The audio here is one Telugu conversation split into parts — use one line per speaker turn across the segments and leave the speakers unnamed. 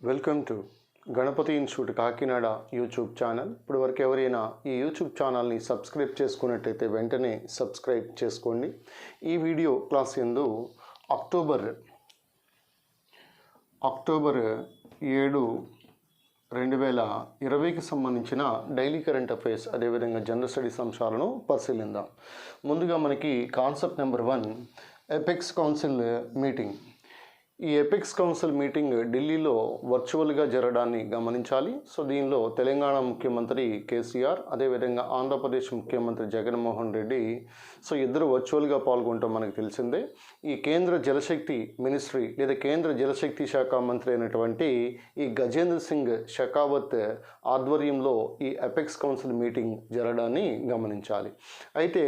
Welcome to Ganapathi institute Kakinada YouTube channel. ఇప్పుడు వరకు ఎవరైనా ఈ యూట్యూబ్ ఛానల్ని సబ్స్క్రైబ్ చేసుకున్నట్టయితే వెంటనే సబ్స్క్రైబ్ చేసుకోండి. ఈ వీడియో క్లాస్ యందు అక్టోబర్ 7, 2020కి సంబంధించిన డైలీ కరెంట్ అఫైర్స్ అదేవిధంగా జనరల్ స్టడీస్ అంశాలను పరిశీలిద్దాం. ముందుగా మనకి concept number 1 apex council meeting. ఈ ఎపెక్స్ కౌన్సిల్ మీటింగ్ ఢిల్లీలో వర్చువల్గా జరగడాన్ని గమనించాలి. సో దీనిలో తెలంగాణ ముఖ్యమంత్రి కేసీఆర్ అదేవిధంగా ఆంధ్రప్రదేశ్ ముఖ్యమంత్రి జగన్మోహన్ రెడ్డి ఇద్దరు వర్చువల్గా పాల్గొనటం మనకు తెలిసిందే. ఈ కేంద్ర జలశక్తి మినిస్ట్రీ లేదా కేంద్ర జలశక్తి శాఖ మంత్రి అయినటువంటి ఈ గజేంద్ర సింగ్ షెకావత్ ఆధ్వర్యంలో ఈ ఎపెక్స్ కౌన్సిల్ మీటింగ్ జరగడాన్ని గమనించాలి. అయితే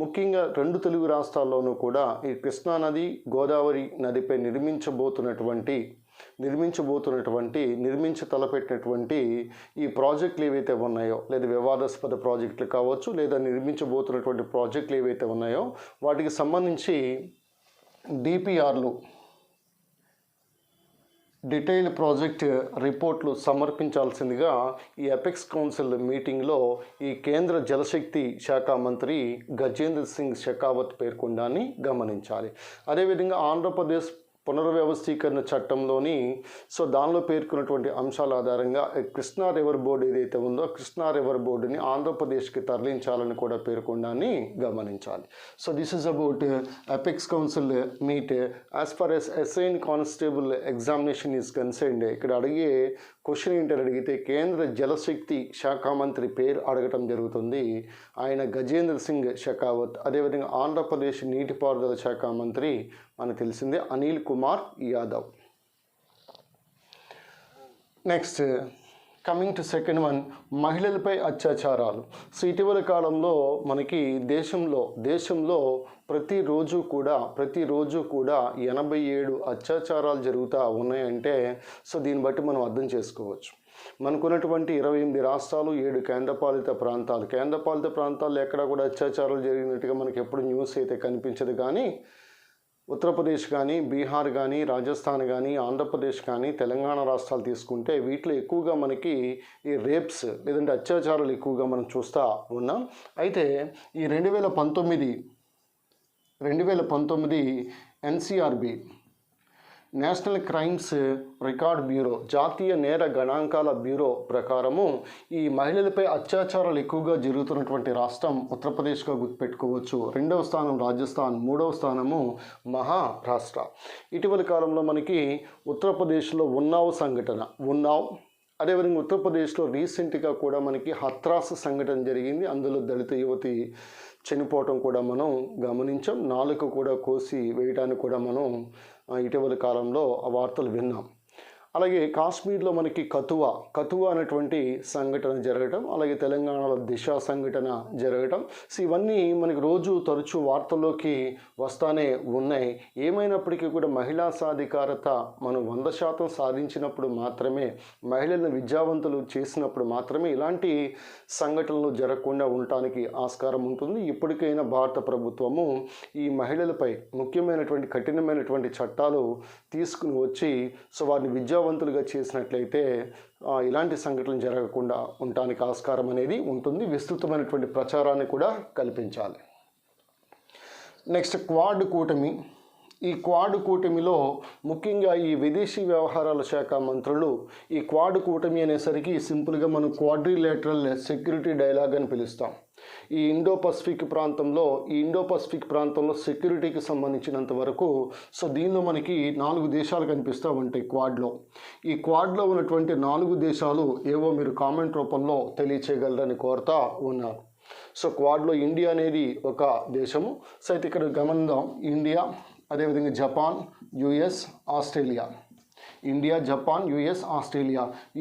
ముఖ్యంగా 2 తెలుగు రాష్ట్రాల్లోనూ కూడా ఈ కృష్ణానది గోదావరి నదిపై నిర్మించ తలపెట్టినటువంటి ఈ ప్రాజెక్టులు ఏవైతే ఉన్నాయో లేదా వివాదాస్పద ప్రాజెక్టులు కావచ్చు లేదా నిర్మించబోతున్నటువంటి ప్రాజెక్టులు ఏవైతే ఉన్నాయో వాటికి సంబంధించి డిపిఆర్లు డీటెయిల్ ప్రాజెక్ట్ రిపోర్ట్లు సమర్పించాల్సిందిగా ఈ ఎపెక్స్ కౌన్సిల్ మీటింగ్లో ఈ కేంద్ర జలశక్తి శాఖ మంత్రి గజేంద్ర సింగ్ షెకావత్ పేర్కొనడాన్ని గమనించాలి. అదేవిధంగా ఆంధ్రప్రదేశ్ పునర్వ్యవస్థీకరణ చట్టంలోని దానిలో పేర్కొన్నటువంటి అంశాల ఆధారంగా కృష్ణా రివర్ బోర్డు ఏదైతే ఉందో కృష్ణా రివర్ బోర్డుని ఆంధ్రప్రదేశ్కి తరలించాలని కూడా పేర్కొనడాన్ని గమనించాలి. This is about apex council meet. As far as assign constable examination is concerned, ఇక్కడ అడిగే క్వశ్చన్ ఏంటని అడిగితే కేంద్ర జలశక్తి శాఖ మంత్రి పేరు అడగటం జరుగుతుంది. ఆయన గజేంద్ర సింగ్ షెకావత్. అదేవిధంగా ఆంధ్రప్రదేశ్ నీటిపారుదల శాఖ మంత్రి మనకు తెలిసిందే Anil Kumar Yadav. Next coming to second one, మహిళలపై అత్యాచారాలు. ఇటీవల కాలంలో మనకి దేశంలో ప్రతిరోజు కూడా 87 అత్యాచారాలు జరుగుతూ ఉన్నాయంటే దీన్ని బట్టి మనం అర్థం చేసుకోవచ్చు. మనకున్నటువంటి 28 రాష్ట్రాలు 7 కేంద్రపాలిత ప్రాంతాల్లో ఎక్కడ కూడా అత్యాచారాలు జరిగినట్టుగా మనకి ఎప్పుడు న్యూస్ అయితే కనిపించదు. కానీ ఉత్తరప్రదేశ్ కానీ బీహార్ కానీ రాజస్థాన్ కానీ ఆంధ్రప్రదేశ్ కానీ తెలంగాణ రాష్ట్రాలు తీసుకుంటే వీటిలో ఎక్కువగా మనకి ఈ రేప్స్ లేదంటే అత్యాచారాలు ఎక్కువగా మనం చూస్తూ ఉన్నాం. అయితే ఈ 2019 NCRB national crimes record bureau జాతీయ నేర గణాంకాల బ్యూరో ప్రకారము ఈ మహిళలపై అత్యాచారాలు ఎక్కువగా జరుగుతున్నటువంటి రాష్ట్రం ఉత్తరప్రదేశ్గా గుర్తుపెట్టుకోవచ్చు. 2వ స్థానం రాజస్థాన్, 3వ స్థానము మహారాష్ట్ర. ఇటీవల కాలంలో మనకి ఉత్తరప్రదేశ్లో ఉన్నావ్ అదేవిధంగా ఉత్తరప్రదేశ్లో రీసెంట్గా కూడా మనకి హత్రాస్ సంఘటన జరిగింది. అందులో దళిత యువతి చనిపోవటం కూడా మనం గమనించాం. నాలుక కూడా కోసి వేయడానికి కూడా మనం ఇటీవల కాలంలో ఆ వార్తలు విన్నాం. అలాగే కాశ్మీర్లో మనకి కథువా అనేటువంటి సంఘటన జరగటం, అలాగే తెలంగాణలో దిశ సంఘటన జరగటం. ఇవన్నీ మనకి రోజు తరచూ వార్తల్లోకి వస్తానే ఉన్నాయి. ఏమైనప్పటికీ కూడా మహిళా సాధికారత మనం 100% సాధించినప్పుడు మాత్రమే, మహిళలను విద్యావంతులు చేసినప్పుడు మాత్రమే ఇలాంటి సంఘటనలు జరగకుండా ఉండటానికి ఆస్కారం ఉంటుంది. ఇప్పటికైనా భారత ప్రభుత్వము ఈ మహిళలపై ముఖ్యమైనటువంటి కఠినమైనటువంటి చట్టాలు తీసుకుని వచ్చి వారిని విద్యావంతులుగా చేసినట్లయితే ఇలాంటి సంఘటనలు జరగకుండా ఉండటానికి ఆస్కారం అనేది ఉంటుంది. విస్తృతమైనటువంటి ప్రచారాన్ని కూడా కల్పించాలి. నెక్స్ట్ క్వాడ్ కూటమి. ఈ క్వాడ్ కూటమిలో ముఖ్యంగా ఈ విదేశీ వ్యవహారాల శాఖ మంత్రులు ఈ క్వాడ్ కూటమి అనేసరికి సింపుల్గా మనం క్వాడ్రిలేటరల్ సెక్యూరిటీ డైలాగ్ అని పిలుస్తాం. ఈ ఇండో పసిఫిక్ ప్రాంతంలో సెక్యూరిటీకి సంబంధించినంత వరకు దీనిలో మనకి 4 దేశాలు కనిపిస్తూ ఉంటాయి క్వాడ్లో. ఈ క్వాడ్లో ఉన్నటువంటి 4 దేశాలు ఏవో మీరు కామెంట్ రూపంలో తెలియచేయగలరని కోరుతా ఉన్నారు. క్వాడ్లో ఇండియా అనేది ఒక దేశము. అయితే ఇక్కడ గమనిద్దాం, ఇండియా అదేవిధంగా జపాన్, యుఎస్, ఆస్ట్రేలియా.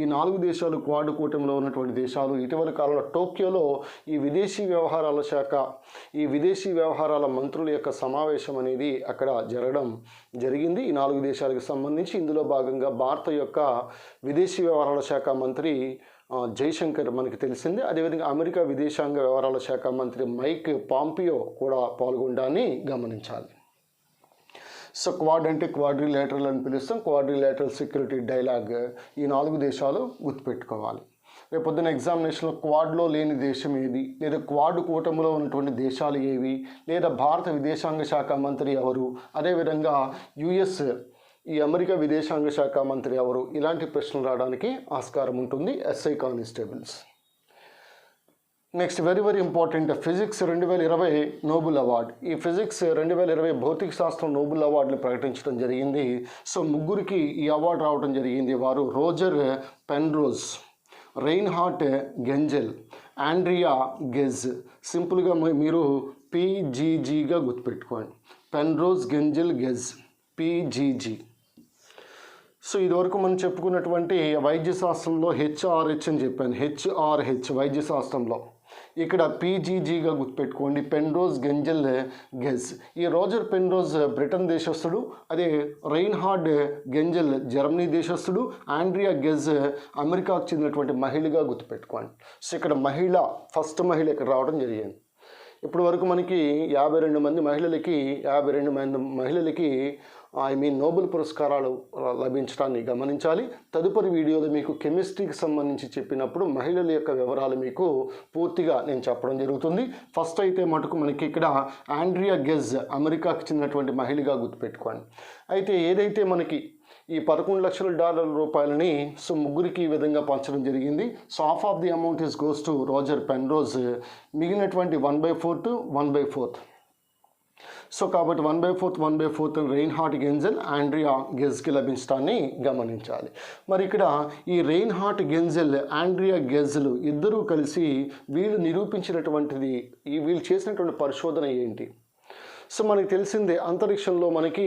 ఈ 4 దేశాలు క్వాడ్ కూటమిలో ఉన్నటువంటి దేశాలు. ఇటీవల కాలంలో టోక్యోలో ఈ విదేశీ వ్యవహారాల మంత్రుల యొక్క సమావేశం అనేది అక్కడ జరగడం జరిగింది. ఈ 4 దేశాలకు సంబంధించి ఇందులో భాగంగా భారత యొక్క విదేశీ వ్యవహారాల శాఖ మంత్రి జైశంకర్ మనకి తెలిసిందే. అదేవిధంగా అమెరికా విదేశాంగ వ్యవహారాల శాఖ మంత్రి మైక్ పాంపియో కూడా పాల్గొనడాన్ని గమనించాలి. సో క్వాడ్ అంటే క్వాడ్రిలేటరల్ అని పిలుస్తాం, క్వాడ్రిలేటరల్ సెక్యూరిటీ డైలాగ్. ఈ 4 దేశాలు గుర్తుపెట్టుకోవాలి. రేపు పొద్దున ఎగ్జామినేషన్లో క్వాడ్లో లేని దేశం ఏది, లేదా క్వాడ్ కూటమిలో ఉన్నటువంటి దేశాలు ఏవి, లేదా భారత విదేశాంగ శాఖ మంత్రి ఎవరు, అదేవిధంగా యుఎస్ ఈ అమెరికా విదేశాంగ శాఖ మంత్రి ఎవరు, ఇలాంటి ప్రశ్నలు రావడానికి ఆస్కారం ఉంటుంది SI constables. Next very very important, physics 2020 Nobel award. ఈ ఫిజిక్స్ 2020 భౌతిక శాస్త్రం నోబెల్ అవార్డుని ప్రకటించడం జరిగింది. సో ముగ్గురికి ఈ అవార్డు రావడం జరిగింది. వారు రోజర్ పెన్రోజ్, రైన్హార్ట్ గెంజెల్, ఆండ్రియా గెజ్. సింపుల్గా మీరు పీజీజీగా గుర్తుపెట్టుకోండి, పెన్రోజ్ గెంజెల్ గెజ్, పీజీజీ. సో ఇదివరకు మనం చెప్పుకున్నటువంటి వైద్య శాస్త్రంలో హెచ్ఆర్హెచ్ అని చెప్పాను, హెచ్ఆర్హెచ్ వైద్య శాస్త్రంలో. ఇక్కడ పీజీజీగా గుర్తుపెట్టుకోండి, పెన్రోజ్ గెంజెల్ గెజ్. ఈ రోజర్ పెన్రోజ్ బ్రిటన్ దేశస్థుడు, అదే రైన్హార్డ్ గెంజెల్ జర్మనీ దేశస్థుడు, ఆండ్రియా గెజ్ అమెరికాకు చెందినటువంటి మహిళగా గుర్తుపెట్టుకోండి. సో ఇక్కడ ఫస్ట్ మహిళ ఇక్కడ రావడం జరిగింది. ఇప్పటి వరకు మనకి 52 మంది మహిళలకి నోబెల్ పురస్కారాలు లభించడాన్ని గమనించాలి. తదుపరి వీడియోలో మీకు కెమిస్ట్రీకి సంబంధించి చెప్పినప్పుడు మహిళల యొక్క వివరాలు మీకు పూర్తిగా నేను చెప్పడం జరుగుతుంది. ఫస్ట్ అయితే మటుకు మనకి ఇక్కడ ఆండ్రియా గెజ్ అమెరికాకు చెందినటువంటి మహిళగా గుర్తుపెట్టుకోండి. అయితే ఏదైతే మనకి ఈ $11 లక్షల సో ముగ్గురికి ఈ విధంగా పంచడం జరిగింది. So half of the amount goes to Roger Penrose, మిగిలినటువంటి 1/4 1/4. సో కాబట్టి 1/4 రైన్హార్ట్ గెంజెల్, ఆండ్రియా గెజ్కి లభించడాన్ని గమనించాలి. మరి ఇక్కడ ఈ రైన్హార్ట్ గెంజెల్, ఆండ్రియా గెజ్లు ఇద్దరూ కలిసి వీళ్ళు నిరూపించినటువంటిది, వీళ్ళు చేసినటువంటి పరిశోధన ఏంటి? సో మనకి తెలిసిందే, అంతరిక్షంలో మనకి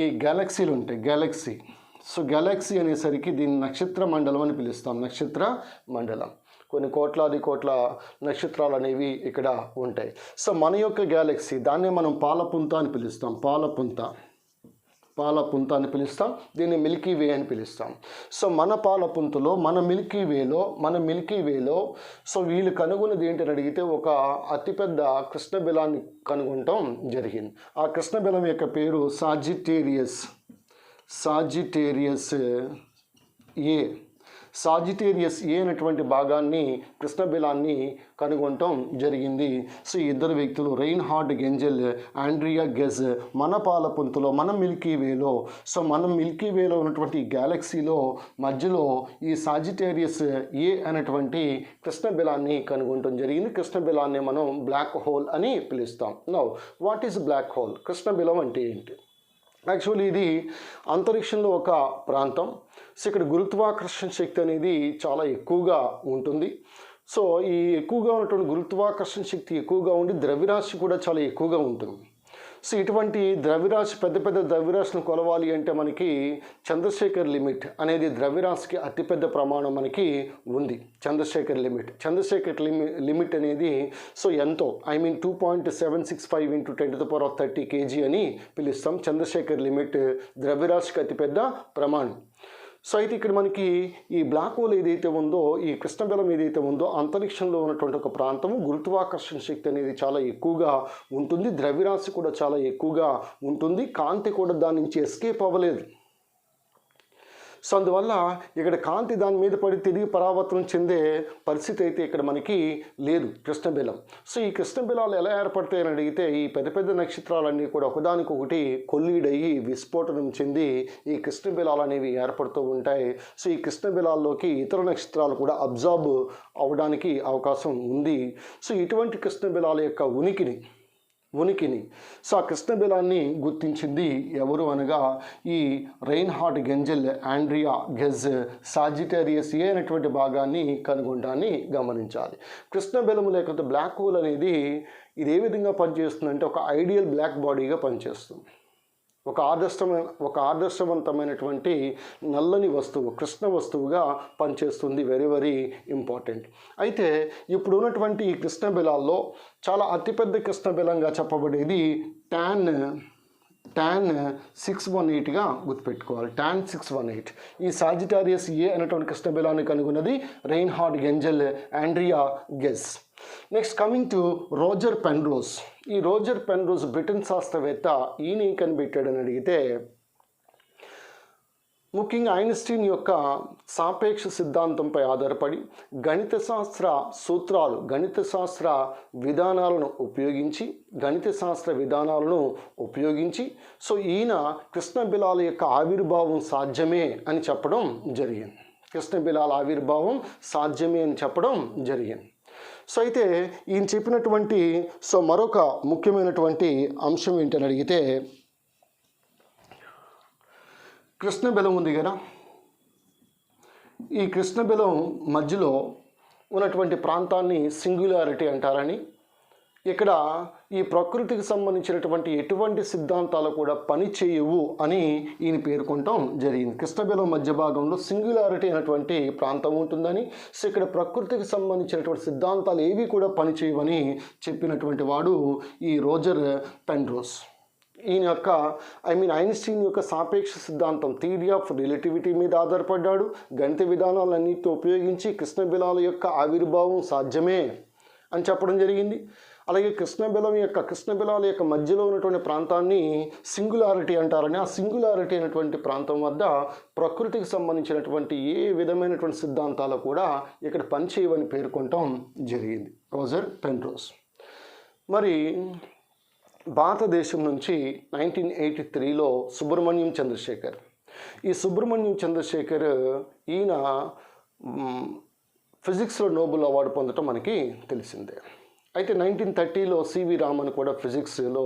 ఈ గ్యాలక్సీలు ఉంటాయి, గ్యాలక్సీ. సో గ్యాలక్సీ అనేసరికి దీన్ని నక్షత్ర మండలం అని పిలుస్తాం, నక్షత్ర మండలం. కొన్ని కోట్ల నక్షత్రాలు అనేవి ఇక్కడ ఉంటాయి. సో మన యొక్క గ్యాలక్సీ, దాన్నే మనం పాలపుంత అని పిలుస్తాం, పాలపుంత అని పిలుస్తాం, దీన్ని మిల్కీ వే అని పిలుస్తాం. సో మన పాలపుంతలో, మన మిల్కీ వేలో సో వీళ్ళు కనుగొన్నది ఏంటని అడిగితే ఒక అతిపెద్ద కృష్ణబిలాన్ని కనుగొనటం జరిగింది. ఆ కృష్ణబిలం యొక్క పేరు సాజిటేరియస్ ఏ అనేటువంటి భాగాన్ని, కృష్ణబిలాన్ని కనుగొనటం జరిగింది. సో ఈ ఇద్దరు వ్యక్తులు రైన్హార్డ్ గెంజెల్, ఆండ్రియా గెజ్ మన పాలపుంతలో, మన మిల్కీ వేలో ఉన్నటువంటి గ్యాలక్సీలో మధ్యలో ఈ సాజిటేరియస్ ఏ అనేటువంటి కృష్ణబిలాన్ని కనుగొనటం జరిగింది. కృష్ణబిలాన్ని మనం బ్లాక్ హోల్ అని పిలుస్తాం. Now what is black hole? కృష్ణబిలం అంటే ఏంటి? యాక్చువల్లీ ఇది అంతరిక్షంలో ఒక ప్రాంతం. సో ఇక్కడ గురుత్వాకర్షణ శక్తి అనేది చాలా ఎక్కువగా ఉంటుంది. సో ఈ ఎక్కువగా ఉన్నటువంటి గురుత్వాకర్షణ శక్తి ఎక్కువగా ఉండి ద్రవ్యరాశి కూడా చాలా ఎక్కువగా ఉంటుంది. సో ఇటువంటి ద్రవ్యరాశి, పెద్ద ద్రవ్యరాశిని కొలవాలి అంటే మనకి చంద్రశేఖర్ లిమిట్ అనేది ద్రవ్యరాశికి అతిపెద్ద ప్రమాణం మనకి ఉంది. చంద్రశేఖర్ లిమిట్ అనేది సో ఎంతో 2.765 × 10⁻30 kg అని పిలుస్తాం. చంద్రశేఖర్ లిమిట్ ద్రవ్యరాశికి అతిపెద్ద ప్రమాణం. సో అయితే ఇక్కడ మనకి ఈ బ్లాక్ హోల్ ఏదైతే ఉందో, ఈ కృష్ణబిలం ఏదైతే ఉందో, అంతరిక్షంలో ఉన్నటువంటి ఒక ప్రాంతము, గురుత్వాకర్షణ శక్తి అనేది చాలా ఎక్కువగా ఉంటుంది, ద్రవ్యరాశి కూడా చాలా ఎక్కువగా ఉంటుంది, కాంతి కూడా దాని నుంచి ఎస్కేప్ అవ్వలేదు. సో అందువల్ల ఇక్కడ కాంతి దాని మీద పడి తిరిగి పరావర్తనం చెందే పరిస్థితి అయితే ఇక్కడ మనకి లేదు కృష్ణబిలం. సో ఈ కృష్ణబిలాలు ఎలా ఏర్పడతాయని అడిగితే, ఈ పెద్ద నక్షత్రాలన్నీ కూడా ఒకదానికొకటి కొల్లీడయ్యి విస్ఫోటనం చెంది ఈ కృష్ణబిలాలు అనేవి ఏర్పడుతూ ఉంటాయి. సో ఈ కృష్ణబిలాల్లోకి ఇతర నక్షత్రాలు కూడా అబ్జార్బ్ అవ్వడానికి అవకాశం ఉంది. సో ఇటువంటి కృష్ణబిలాల యొక్క ఉనికిని సో ఆ కృష్ణబిలాన్ని గుర్తించింది ఎవరు అనగా ఈ రైన్హార్డ్ గెంజెల్, ఆండ్రియా గెజ్ సాజిటేరియస్ ఏ అనేటువంటి భాగాన్ని కనుగొనడాన్ని గమనించాలి. కృష్ణబిలము లేకపోతే బ్లాక్ హోల్ అనేది ఇది ఏ విధంగా పనిచేస్తుందంటే ఒక ఐడియల్ బ్లాక్ బాడీగా పనిచేస్తుంది. ఒక ఆదర్శవంతమైనటువంటి నల్లని వస్తువు, కృష్ణ వస్తువుగా పనిచేస్తుంది. Very very important. అయితే ఇప్పుడు ఉన్నటువంటి ఈ కృష్ణబిలాల్లో చాలా అతిపెద్ద కృష్ణబిలంగా చెప్పబడేది tan 618గా గుర్తుపెట్టుకోవాలి. tan 618 ఈ సాజిటారియస్ ఏ అనేటువంటి కృష్ణబిలాన్ని కనుగొన్నది Reinhard Genzel, Andrea Ghez. Next coming to Roger Penrose. ఈ రోజర్ పెన్రోజ్ బ్రిటన్ శాస్త్రవేత్త. ఈయన ఏం కనిపెట్టాడని అడిగితే ముఖ్యంగా ఐన్స్టీన్ యొక్క సాపేక్ష సిద్ధాంతంపై ఆధారపడి గణిత శాస్త్ర సూత్రాలు, గణిత శాస్త్ర విధానాలను ఉపయోగించి సో ఈయన కృష్ణ బిలాల యొక్క ఆవిర్భావం సాధ్యమే అని చెప్పడం జరిగింది. కృష్ణ బిలాల ఆవిర్భావం సాధ్యమే అని చెప్పడం జరిగింది. సో అయితే ఈయన చెప్పినటువంటి మరొక ముఖ్యమైనటువంటి అంశం ఏంటని అడిగితే కృష్ణబిలం ఉంది కదా, ఈ కృష్ణబిలం మధ్యలో ఉన్నటువంటి ప్రాంతాన్ని సింగులారిటీ అంటారని, ఇక్కడ ఈ ప్రకృతికి సంబంధించినటువంటి ఎటువంటి సిద్ధాంతాలు కూడా పని చేయవు అని ఈయన పేర్కొనటం జరిగింది. కృష్ణబిలం మధ్య భాగంలో సింగులారిటీ అనేటువంటి ప్రాంతం ఉంటుందని, సో ఇక్కడ ప్రకృతికి సంబంధించినటువంటి సిద్ధాంతాలు ఏవి కూడా పని చేయవని చెప్పినటువంటి వాడు ఈ రోజర్ పెన్రోజ్. ఈయన యొక్క ఐన్స్టీన్ యొక్క సాపేక్ష సిద్ధాంతం థియరీ ఆఫ్ రిలేటివిటీ మీద ఆధారపడ్డాడు. గణిత విధానాలన్నిటితో ఉపయోగించి కృష్ణబిలాల యొక్క ఆవిర్భావం సాధ్యమే అని చెప్పడం జరిగింది. అలాగే కృష్ణబిలాల యొక్క మధ్యలో ఉన్నటువంటి ప్రాంతాన్ని సింగులారిటీ అంటారని, ఆ సింగులారిటీ అనేటువంటి ప్రాంతం వద్ద ప్రకృతికి సంబంధించినటువంటి ఏ విధమైనటువంటి సిద్ధాంతాలు కూడా ఇక్కడ పనిచేయవని పేర్కొనటం జరిగింది రోజర్ పెన్రోజ్. మరి భారతదేశం నుంచి 1983లో సుబ్రహ్మణ్యం చంద్రశేఖర్. ఈ సుబ్రహ్మణ్యం చంద్రశేఖర్ ఈయన ఫిజిక్స్లో నోబెల్ అవార్డు పొందడం మనకి తెలిసిందే. అయితే 1930లో సివి రామన్ కూడా ఫిజిక్స్లో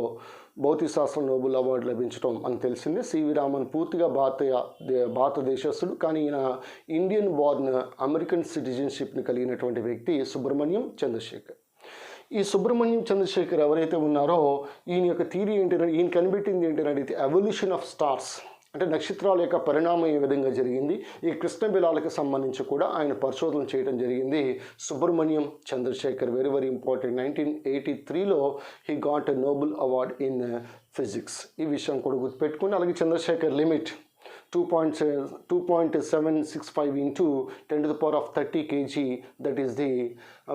భౌతిక శాస్త్రం నోబెల్ అవార్డు లభించడం మనకు తెలిసిందే. సివి రామన్ పూర్తిగా భారతదేశస్తుడు, కానీ ఈయన ఇండియన్ బార్న్ అమెరికన్ సిటిజన్షిప్ని కలిగినటువంటి వ్యక్తి సుబ్రహ్మణ్యం చంద్రశేఖర్. ఈ సుబ్రహ్మణ్యం చంద్రశేఖర్ ఎవరైతే ఉన్నారో ఈయన యొక్క థియరీ ఏంటంటే, ఈయన కనిపెట్టింది ఏంటంటే అడిగితే ఎవల్యూషన్ ఆఫ్ స్టార్స్, అంటే నక్షత్రాల యొక్క పరిణామం ఏ విధంగా జరిగింది, ఈ కృష్ణబిలాలకు సంబంధించి కూడా ఆయన పరిశోధన చేయడం జరిగింది Subrahmanyam Chandrasekhar. Very very important. 1983లో he got a Nobel award in physics. ఈ విషయం కూడా గుర్తుపెట్టుకుని, అలాగే Chandrasekhar limit 2.765 into 10 to the power of 30 kg, that is the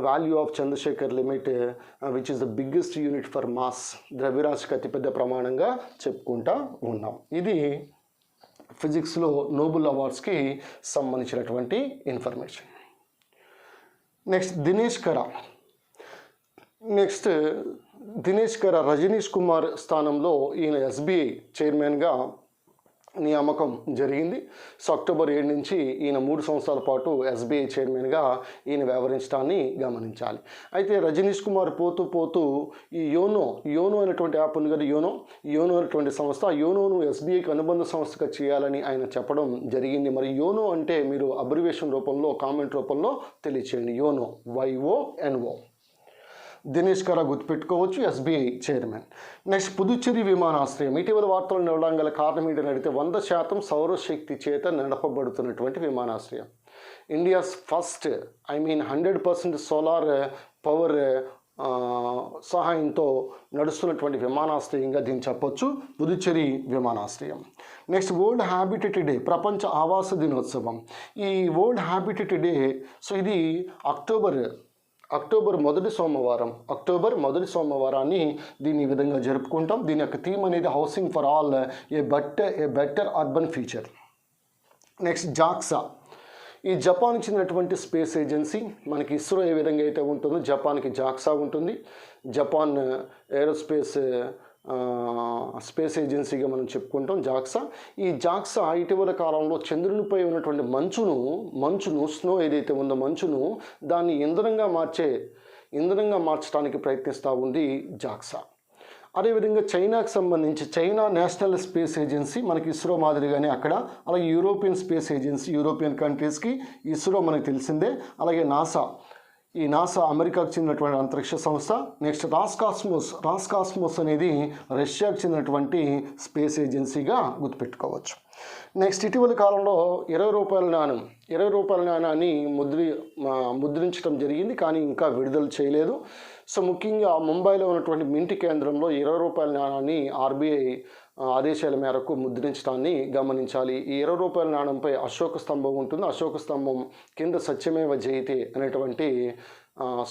value of Chandrasekhar limit, which is the biggest unit for mass. ద్రవ్యరాశికి అతిపెద్ద ప్రమాణంగా చెప్పుకుంటా ఉన్నాం. ఇది ఫిజిక్స్లో నోబెల్ అవార్డ్స్కి సంబంధించినటువంటి ఇన్ఫర్మేషన్. నెక్స్ట్ దినేష్ కరా రజనీష్ కుమార్ స్థానంలో ఈయన ఎస్బీఐ చైర్మన్గా నియామకం జరిగింది. సో అక్టోబర్ 7 నుంచి ఈయన 3 సంవత్సరాల పాటు ఎస్బీఐ చైర్మన్గా ఈయన వ్యవహరించడాన్ని గమనించాలి. అయితే రజనీష్ కుమార్ పోతూ ఈ యోనో అనేటువంటి యాప్ ఉంది కదా, యోనో అనేటువంటి సంస్థ, యోనోను ఎస్బీఐకి అనుబంధ సంస్థగా చేయాలని ఆయన చెప్పడం జరిగింది. మరి యోనో అంటే మీరు అబ్రివేషన్ రూపంలో, కామెంట్ రూపంలో తెలియచేయండి. YONO, YONO. దినేష్ కరా గుర్తుపెట్టుకోవచ్చు, ఎస్బీఐ చైర్మన్. నెక్స్ట్ పుదుచ్చేరి విమానాశ్రయం. ఇటీవల వార్తలు నడవడం గల కారణం ఏంటని అడిగితే 100% సౌరశక్తి చేత నడపబడుతున్నటువంటి విమానాశ్రయం. ఇండియాస్ ఫస్ట్ 100% సోలార్ పవర్ సహాయంతో నడుస్తున్నటువంటి విమానాశ్రయంగా దీన్ని చెప్పొచ్చు పుదుచ్చేరి విమానాశ్రయం. నెక్స్ట్ వరల్డ్ హ్యాబిటేట్ డే, ప్రపంచ ఆవాస దినోత్సవం. ఈ వరల్డ్ హ్యాబిటేట్ డే ఇది అక్టోబర్ మొదటి సోమవారాన్ని దీన్ని ఈ విధంగా జరుపుకుంటాం. దీని యొక్క థీమ్ అనేది housing for all, A better urban future. Next JAXA. ఈ జపాన్కి చెందినటువంటి స్పేస్ ఏజెన్సీ. మనకి ఇస్రో ఏ విధంగా అయితే ఉంటుందో జపాన్కి జాక్సా ఉంటుంది. జపాన్ ఏరోస్పేస్ స్పేస్ ఏజెన్సీగా మనం చెప్పుకుంటాం జాక్సా. ఈ జాక్సా ఇటీవల కాలంలో చంద్రునిపై ఉన్నటువంటి మంచును స్నో ఏదైతే ఉందో మంచును దాన్ని ఇంధనంగా మార్చడానికి ప్రయత్నిస్తూ ఉంది జాక్సా. అదేవిధంగా చైనాకు సంబంధించి చైనా నేషనల్ స్పేస్ ఏజెన్సీ మనకి ఇస్రో మాదిరిగానే అక్కడ, అలాగే యూరోపియన్ స్పేస్ ఏజెన్సీ, యూరోపియన్ కంట్రీస్కి ఇస్రో మనకు తెలిసిందే. అలాగే నాసా అమెరికాకు చెందినటువంటి అంతరిక్ష సంస్థ. నెక్స్ట్ రాస్కాస్మోస్ అనేది రష్యాకు చెందినటువంటి స్పేస్ ఏజెన్సీగా గుర్తుపెట్టుకోవచ్చు. నెక్స్ట్ ఇటీవల కాలంలో 20 రూపాయల నాణాన్ని ముద్రించడం జరిగింది, కానీ ఇంకా విడుదల చేయలేదు. సో ముఖ్యంగా ముంబైలో ఉన్నటువంటి మింట్ కేంద్రంలో 20 రూపాయల నాణాన్ని ఆర్బీఐ ఆదేశాల మేరకు ముద్రించడాన్ని గమనించాలి. ఈ 20 రూపాయల నాణంపై అశోక స్తంభం ఉంటుంది. అశోక స్తంభం కింద సత్యమేవ జయతే అనేటువంటి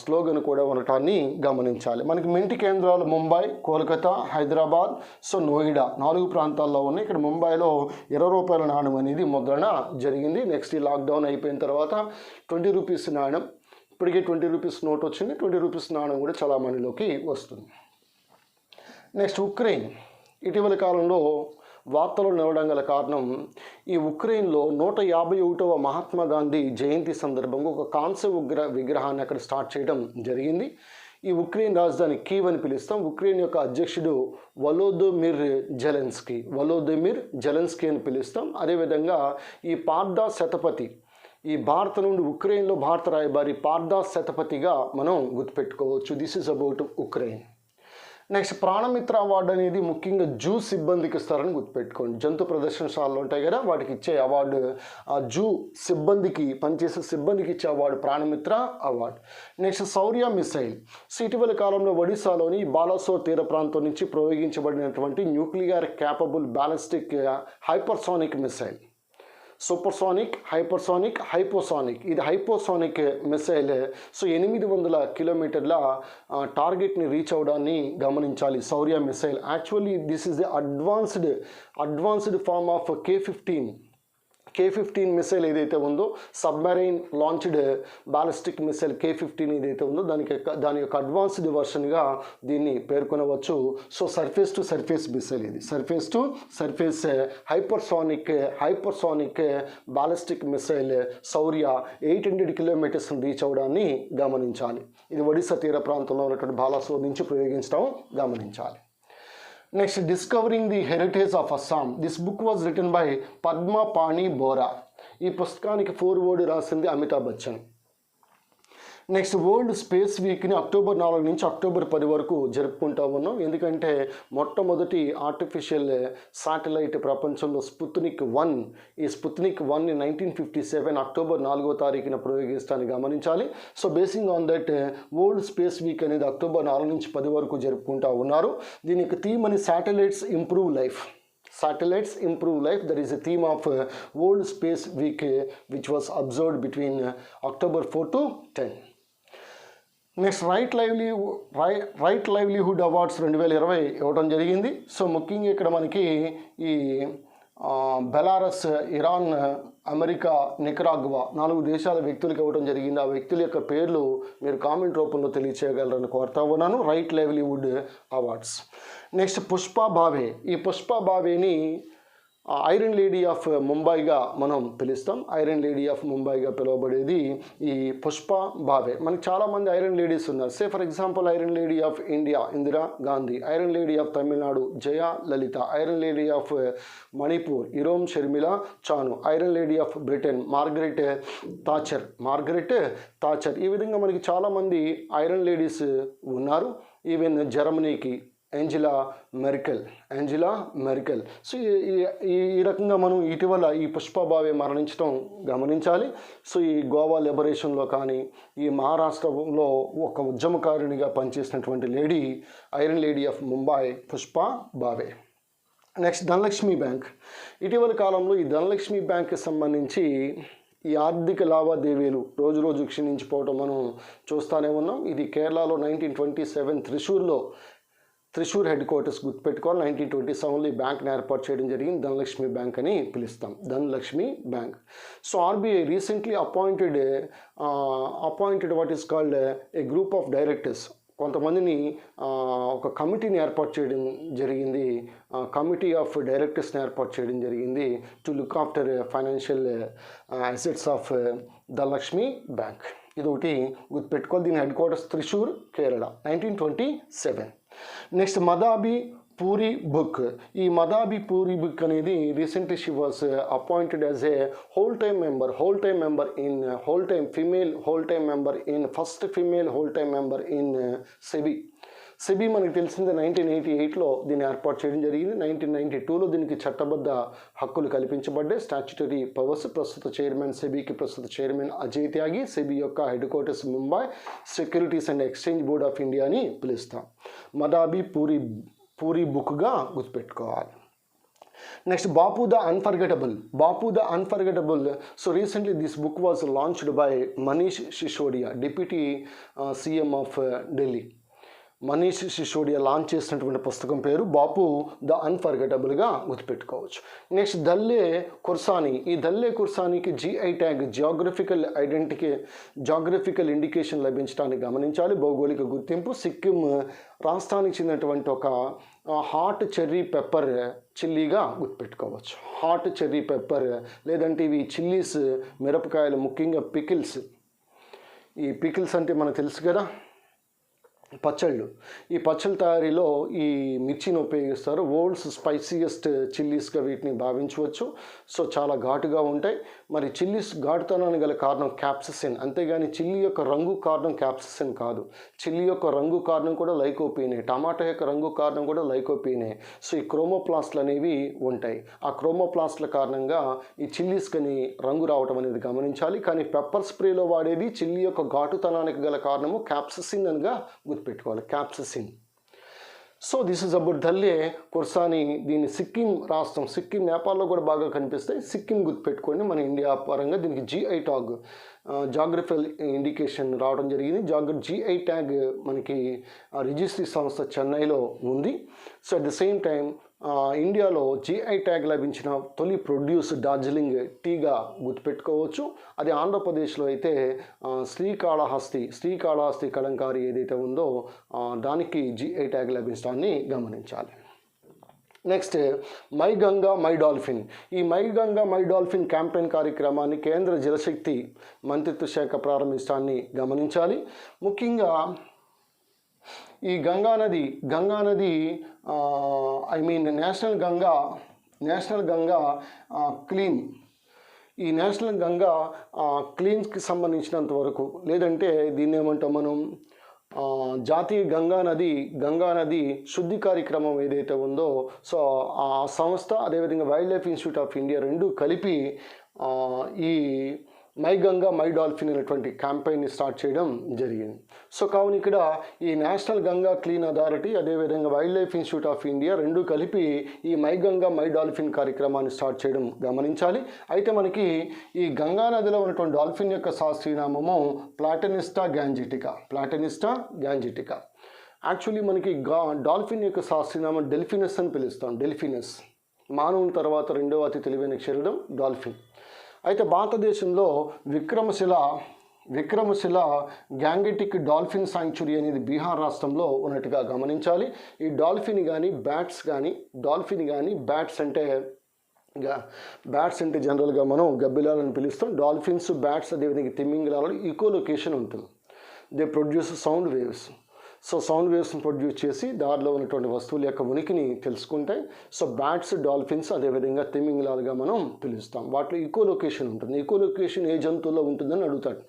స్లోగన్ కూడా ఉండటాన్ని గమనించాలి. మనకి మింటి కేంద్రాలు ముంబై, కోల్కతా, హైదరాబాద్, సో నోయిడా 4 ప్రాంతాల్లో ఉన్నాయి. ఇక్కడ ముంబైలో 20 రూపాయల నాణ్యం అనేది ముద్రణ జరిగింది. నెక్స్ట్ ఈ లాక్డౌన్ అయిపోయిన తర్వాత 20 రూపీస్ నాణ్యం, ఇప్పటికే 20 రూపీస్ నోట్ వచ్చింది. 20 రూపీస్ నాణ్యం కూడా చలామణిలోకి వస్తుంది. Next Ukraine. ఇటీవల కాలంలో వార్తలు నిలవడం గల కారణం ఈ ఉక్రెయిన్లో 151వ మహాత్మా గాంధీ జయంతి సందర్భంగా ఒక కాంస్య విగ్రహాన్ని అక్కడ స్టార్ట్ చేయడం జరిగింది. ఈ ఉక్రెయిన్ రాజధాని కీవ్ అని పిలుస్తాం. ఉక్రెయిన్ యొక్క అధ్యక్షుడు వలోదిమిర్ జెలెన్స్కీ అని పిలుస్తాం. అదేవిధంగా ఈ పార్దా శతపథి, ఈ భారత నుండి ఉక్రెయిన్లో భారత రాయబారి పార్దా శతపథిగా మనం గుర్తుపెట్టుకోవచ్చు. This is about Ukraine. Next Pranamitra award అనేది ముఖ్యంగా జూ సిబ్బందికి ఇస్తారని గుర్తుపెట్టుకోండి. జంతు ప్రదర్శనశాలలు ఉంటాయి కదా, వాటికి ఇచ్చే అవార్డు, ఆ జూ సిబ్బందికి పనిచేసే సిబ్బందికి ఇచ్చే award Pranamitra award. Next Shaurya missile. So ఇటీవల కాలంలో ఒడిశాలోని బాలాసోర్ తీర ప్రాంతం నుంచి ప్రయోగించబడినటువంటి nuclear capable ballistic hypersonic missile. Supersonic, hypersonic, hyposonic. ఇది హైపోసోనిక్ మిసైల్. సో 800 కిలోమీటర్ల టార్గెట్ని రీచ్ అవడాన్ని గమనించాలి. Shaurya missile actually this is the advanced form of K-15 missile ఏదైతే ఉందో, submarine launched ballistic missile K-15 ఏదైతే ఉందో దాని యొక్క అడ్వాన్స్డ్ వర్షన్గా దీన్ని పేర్కొనవచ్చు. So surface to surface missile ఇది. Surface to surface hypersonic ballistic missile Shaurya 800 kilometres reach అవడాన్ని గమనించాలి. ఇది ఒడిశా తీర ప్రాంతంలో ఉన్నటువంటి బాలాసోర్ నుంచి ప్రయోగించడం గమనించాలి. Next discovering the heritage of Assam. This book was written by Padma Pani Bora. ఈ పుస్తకానికి ఫోర్వర్డ్ రాసింది Amitabh Bachchan. Next world space వీక్ని అక్టోబర్ 4 నుంచి అక్టోబర్ 10 వరకు జరుపుకుంటా ఉన్నాం. ఎందుకంటే మొట్టమొదటి ఆర్టిఫిషియల్ శాటిలైట్ ప్రపంచంలో స్పుత్నిక్ 1, ఈ స్పుత్నిక్ 1ని 1957 అక్టోబర్ 4వ తారీఖున ప్రయోగిస్తాన్ని గమనించాలి. So basing on that world space week అనేది అక్టోబర్ 4 నుంచి 10 వరకు జరుపుకుంటా ఉన్నారు. దీనికి థీమ్ అని satellites improve life. That is a theme of World Space Week which was observed between October 4 to 10. Next right livelihood awards 2020 ఇవ్వడం జరిగింది. సో ముఖ్యంగా ఇక్కడ మనకి ఈ బెలారస్, ఇరాన్, అమెరికా, నికరాగ్వా 4 దేశాల వ్యక్తులకు ఇవ్వడం జరిగింది. ఆ వ్యక్తుల యొక్క పేర్లు మీరు కామెంట్ రూపంలో తెలియచేయగలరని కోరుతా ఉన్నాను. Right livelihood awards. Next Pushpa Bhave. ఈ పుష్ప భావేని ఐరన్ లేడీ ఆఫ్ ముంబైగా మనం పిలుస్తాం. ఐరన్ లేడీ ఆఫ్ ముంబైగా పిలువబడేది ఈ పుష్ప భావే. మనకి చాలామంది ఐరన్ లేడీస్ ఉన్నారు. Say for example iron lady of India Indira Gandhi, iron lady of Tamil Nadu Jaya Lalitha, iron lady of Manipur Irom Sharmila Chanu, iron lady of Britain Margaret Thatcher. ఈ విధంగా మనకి చాలామంది ఐరన్ లేడీస్ ఉన్నారు. ఈవెన్ జర్మనీకి ఏంజెలా మెర్కెల్. సో ఈ రకంగా మనం ఇటీవల ఈ పుష్ప భావే మరణించడం గమనించాలి. సో ఈ గోవా లిబరేషన్లో కానీ ఈ మహారాష్ట్రలో ఒక ఉద్యమకారునిగా పనిచేసినటువంటి lady iron lady of Mumbai Pushpa Bhave. Next Dhanalakshmi bank. ఇటీవల కాలంలో ఈ ధనలక్ష్మి బ్యాంక్కి సంబంధించి ఈ ఆర్థిక లావాదేవీలు రోజు రోజు క్షీణించిపోవడం మనం చూస్తూనే ఉన్నాం. ఇది కేరళలో 1927 త్రిశూర్ హెడ్ క్వార్టర్స్ గుర్తుపెట్టుకోవాలి. 1927లో ఈ బ్యాంక్ని ఏర్పాటు చేయడం జరిగింది. ధనలక్ష్మి బ్యాంక్ అని పిలుస్తాం. Dhanalakshmi bank. So RBI recently appointed what is called a group of directors. కొంతమందిని ఒక కమిటీని ఏర్పాటు చేయడం జరిగింది. కమిటీ ఆఫ్ డైరెక్టర్స్ని ఏర్పాటు చేయడం జరిగింది to look after financial assets of Dhanalakshmi bank. ఇది ఒకటి గుర్తుపెట్టుకోవాలి. దీని headquarters Thrissur, Kerala, 1927. Next Madhabi Puri Buch. ఈ మదాబి పూరి బుక్ అనేది recently she was appointed as a first female whole time member in SEBI. మనకు తెలిసిందే 1988లో దీన్ని ఏర్పాటు చేయడం జరిగింది. 1992లో దీనికి చట్టబద్ధ హక్కులు కల్పించబడ్డాయి, స్టాచ్యుటరీ పవర్స్. ప్రస్తుత చైర్మన్ అజయ్ త్యాగి. సెబీ యొక్క head quarters Mumbai. Securities and exchange board of India అని పిలుస్తాం. మదాబి పూరి బుక్గా గుర్తుపెట్టుకోవాలి. Next, Bapu the Unforgettable. Bapu the Unforgettable. So recently this book was launched by Manish Sisodia, Deputy CM of Delhi. Manish Sisodia launch చేసినటువంటి పుస్తకం పేరు బాపు ద అన్ఫర్గెటబుల్గా గుర్తుపెట్టుకోవచ్చు. నెక్స్ట్ దల్లే కుర్సానీ. ఈ దల్లే కుర్సానీకి జిఐ ట్యాగ్ జాగ్రఫికల్ ఇండికేషన్ లభించడానికి గమనించాలి. భౌగోళిక గుర్తింపు. సిక్కిం రాష్ట్రానికి చెందినటువంటి ఒక హాట్ చెర్రీ పెప్పర్ చిల్లీగా గుర్తుపెట్టుకోవచ్చు. హాట్ చెర్రీ పెప్పర్ లేదంటే ఇవి చిల్లీస్, మిరపకాయలు, ముఖ్యంగా పికిల్స్. ఈ పికిల్స్ అంటే మనకు తెలుసు కదా, పచ్చళ్ళు. ఈ పచ్చళ్ళ తయారీలో ఈ మిర్చిని ఉపయోగిస్తారు. వరల్డ్స్ స్పైసీయెస్ట్ చిల్లీస్గా వీటిని భావించవచ్చు. సో చాలా ఘాటుగా ఉంటాయి. మరి చిల్లీస్ ఘాటుతనానికి గల కారణం క్యాప్సిసిన్, అంతేగాని చిల్లీ యొక్క రంగు కారణం క్యాప్సిసిన్ కాదు. చిల్లీ యొక్క రంగు కారణం కూడా లైకోపీనే, టమాటా యొక్క రంగు కారణం కూడా లైకోపీనే. సో ఈ క్రోమోప్లాస్ట్లు అనేవి ఉంటాయి. ఆ క్రోమోప్లాస్ట్ల కారణంగా ఈ చిల్లీస్కని రంగు రావటం అనేది గమనించాలి. కానీ పెప్పర్ స్ప్రేలో వాడేది చిల్లీ యొక్క ఘాటుతనానికి గల కారణము క్యాప్సిసిన్ అనగా గుర్తుపెట్టుకోవాలి, capsaicin. So this is about Dalle Khursani. దీన్ని సిక్కిం రాష్ట్రం, సిక్కిం నేపాల్లో కూడా బాగా కనిపిస్తాయి. సిక్కిం గుర్తుపెట్టుకోండి. మన ఇండియా పరంగా దీనికి జిఐ ట్యాగ్, జాగ్రఫికల్ ఇండికేషన్ రావడం జరిగింది. జిఐ ట్యాగ్ మనకి రిజిస్ట్రీ సంస్థ చెన్నైలో ఉంది. So at the same time ఇండియాలో జిఐ ట్యాగ్ లభించిన తొలి ప్రొడ్యూస్ డార్జిలింగ్ టీగా గుర్తుపెట్టుకోవచ్చు. అది ఆంధ్రప్రదేశ్లో అయితే శ్రీకాళహస్తి కలంకారీ ఏదైతే ఉందో దానికి జిఐ ట్యాగ్ లభించడాన్ని గమనించాలి. Next, my Ganga my dolphin. ఈ my Ganga my dolphin campaign కార్యక్రమాన్ని కేంద్ర జలశక్తి మంత్రిత్వ శాఖ ప్రారంభించడాన్ని గమనించాలి. ముఖ్యంగా ఈ గంగానది నేషనల్ గంగా క్లీన్. ఈ నేషనల్ గంగా క్లీన్స్కి సంబంధించినంత వరకు, లేదంటే దీన్ని ఏమంటాం మనం, జాతీయ గంగానది శుద్ధి కార్యక్రమం ఏదైతే ఉందో, సో ఆ సంస్థ అదేవిధంగా wild life institute of India రెండు కలిపి ఈ మై గంగా మై డాల్ఫిన్ అనేటువంటి క్యాంపెయిన్ని స్టార్ట్ చేయడం జరిగింది. సో కావున ఇక్కడ ఈ నేషనల్ గంగా క్లీన్ అథారిటీ అదేవిధంగా wild life institute of India రెండు కలిపి ఈ మై గంగా మై డాల్ఫిన్ కార్యక్రమాన్ని స్టార్ట్ చేయడం గమనించాలి. అయితే మనకి ఈ గంగా నదిలో ఉన్నటువంటి డాల్ఫిన్ యొక్క శాస్త్రీయనామము ప్లాటనిస్టా గ్యాంజిటికా. యాక్చువల్లీ మనకి డాల్ఫిన్ యొక్క శాస్త్రీయనామం డెల్ఫినస్ అని పిలుస్తాం. డెల్ఫినస్, మానవుని తర్వాత రెండవ అతి తెలివైన క్షీరదం డాల్ఫిన్. అయితే భారతదేశంలో విక్రమశిల గ్యాంగెటిక్ డాల్ఫిన్ శాంక్చురీ అనేది బీహార్ రాష్ట్రంలో ఉన్నట్టుగా గమనించాలి. ఈ డాల్ఫిన్ కానీ బ్యాట్స్ అంటే జనరల్గా మనం గబ్బిలాలని పిలుస్తాం. డాల్ఫిన్స్, బ్యాట్స్ అదేవిధంగా తిమింగలాలలో ఈకోలొకేషన్ ఉంటుంది. They produce sound waves. So sound వేవ్స్ని ప్రొడ్యూస్ చేసి దారిలో ఉన్నటువంటి వస్తువుల యొక్క ఉనికిని తెలుసుకుంటాయి. సో బ్యాట్స్, డాల్ఫిన్స్ అదేవిధంగా తిమింగలాలుగా మనం పిలుస్తాం. వాటిలో ఈకోలొకేషన్ ఉంటుంది. ఈకోలొకేషన్ ఏ జంతువుల్లో ఉంటుందని అడుగుతాడు.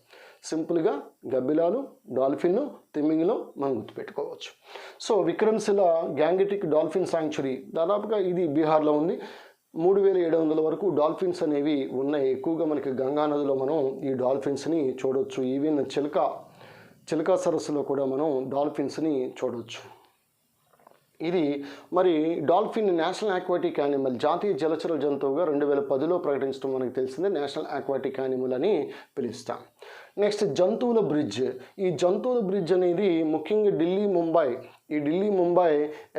సింపుల్గా గబ్బిలాలు, డాల్ఫిన్, తిమింగలం మనం గుర్తుపెట్టుకోవచ్చు. So Vikramashila Gangetic dolphin sanctuary దాదాపుగా ఇది బీహార్లో ఉంది. 3700 వరకు డాల్ఫిన్స్ అనేవి ఉన్నాయి. ఎక్కువగా మనకి గంగా నదిలో మనం ఈ డాల్ఫిన్స్ని చూడవచ్చు. ఈవెన్ చిలకా సరస్సులో కూడా మనం డాల్ఫిన్స్ని చూడవచ్చు. ఇది మరి డాల్ఫిన్ నేషనల్ ఆక్వాటిక్ యానిమల్, జాతీయ జలచర జంతువుగా 2010లో ప్రకటించడం మనకు తెలిసిందే. నేషనల్ ఆక్వాటిక్ యానిమల్ అని పిలుస్తాం. నెక్స్ట్, జంతువుల బ్రిడ్జ్. ఈ జంతువుల బ్రిడ్జ్ అనేది ముఖ్యంగా ఢిల్లీ ముంబై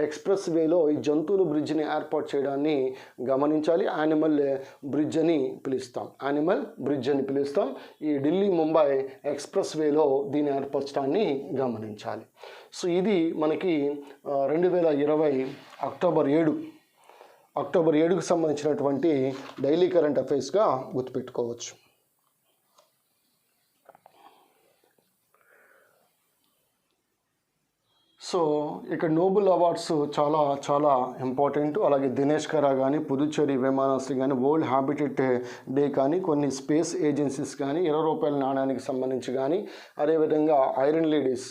ఎక్స్ప్రెస్ వేలో ఈ జంతువుల బ్రిడ్జ్ని ఏర్పాటు చేయడాన్ని గమనించాలి. యానిమల్ బ్రిడ్జ్ అని పిలుస్తాం. ఈ ఢిల్లీ ముంబై ఎక్స్ప్రెస్ వేలో దీన్ని ఏర్పరచడాన్ని గమనించాలి. సో ఇది మనకి 2020 అక్టోబర్ 7కు సంబంధించినటువంటి డైలీ కరెంట్ అఫైర్స్గా గుర్తుపెట్టుకోవచ్చు. సో ఇక్కడ నోబెల్ అవార్డ్స్ చాలా ఇంపార్టెంట్. అలాగే దినేష్ కరా కానీ, పుదుచ్చేరి విమానాశ్రయం కానీ, వరల్డ్ హ్యాబిటేట్ డే కానీ, కొన్ని స్పేస్ ఏజెన్సీస్ కానీ, ₹20 నాణ్యానికి సంబంధించి కానీ, అదేవిధంగా ఐరన్ లేడీస్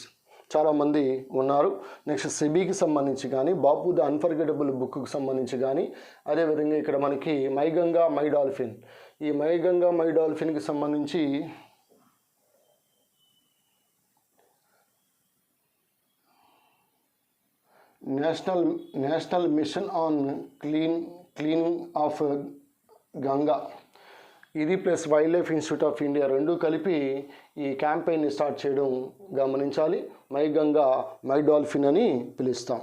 చాలామంది ఉన్నారు. నెక్స్ట్ సెబీకి సంబంధించి కానీ, బాపు ద అన్ఫర్గెటబుల్ బుక్కి సంబంధించి కానీ, అదేవిధంగా ఇక్కడ మనకి మై గంగా మై డాల్ఫిన్, ఈ మై గంగా మై డాల్ఫిన్కి సంబంధించి national mission on cleaning of Ganga, ఇది plus wildlife institute of India రెండు కలిపి ఈ క్యాంపెయిన్ని స్టార్ట్ చేయడం గమనించాలి. మై గంగా మై డాల్ఫిన్ అని పిలుస్తాం.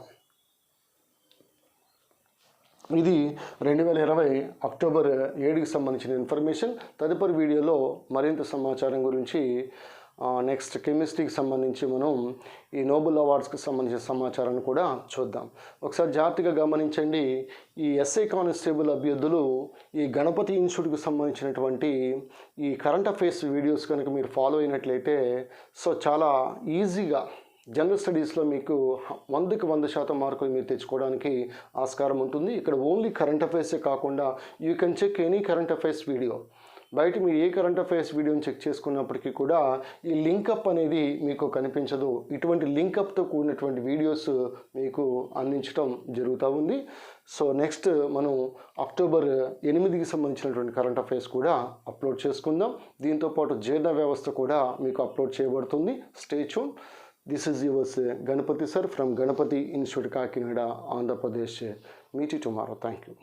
ఇది 2020 అక్టోబర్ 7కి సంబంధించిన ఇన్ఫర్మేషన్. తదుపరి వీడియోలో మరింత సమాచారం గురించి నెక్స్ట్ కెమిస్ట్రీకి సంబంధించి మనం ఈ నోబెల్ అవార్డ్స్కి సంబంధించిన సమాచారాన్ని కూడా చూద్దాం. ఒకసారి జాగ్రత్తగా గమనించండి. ఈ ఎస్ఐ కానిస్టేబుల్ అభ్యర్థులు ఈ గణపతి ఇన్స్టిట్యూట్కి సంబంధించినటువంటి ఈ కరెంట్ అఫైర్స్ వీడియోస్ కనుక మీరు ఫాలో అయినట్లయితే సో చాలా ఈజీగా జనరల్ స్టడీస్లో మీకు 100కి 100% మార్కులు మీరు తెచ్చుకోవడానికి ఆస్కారం ఉంటుంది. ఇక్కడ ఓన్లీ కరెంట్ అఫైర్సే కాకుండా you can check any current affairs video. బయట మీరు ఏ కరెంట్ అఫైర్స్ వీడియోని చెక్ చేసుకున్నప్పటికీ కూడా ఈ లింకప్ అనేది మీకు కనిపించదు. ఇటువంటి లింకప్తో కూడినటువంటి వీడియోస్ మీకు అందించడం జరుగుతూ ఉంది. సో నెక్స్ట్ మనం అక్టోబర్ 8కి సంబంధించినటువంటి కరెంట్ అఫైర్స్ కూడా అప్లోడ్ చేసుకుందాం. దీంతోపాటు జీర్ణ వ్యవస్థ కూడా మీకు అప్లోడ్ చేయబడుతుంది. Stay tune. This is yours Ganapati sir from Ganapati Institute, Kakinada, Andhra Pradesh. Meet you tomorrow. Thank you.